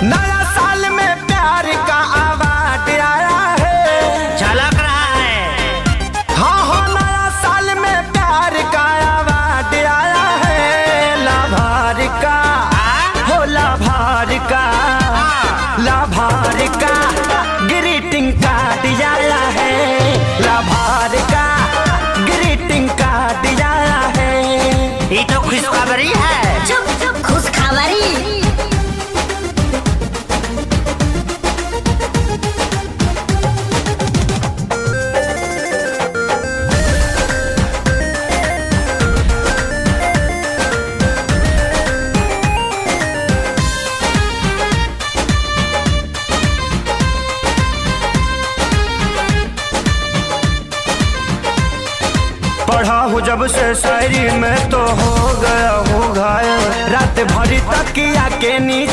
नया साल में प्यार का अवार्ड आया है, झलक रहा है। हाँ हाँ नया साल में प्यार का अवार्ड आया है। लाभार का हो लाभार का, लाभार का ग्रीटिंग कार्ड आया है। लाभार का ग्रीटिंग कार्ड आया है। ये तो खुशखबरी है। चुप चुप खुशखबरी। पढ़ा हूँ जब से शायरी में तो हो गया हूँ घायल। रात भरी तकिया के नीचे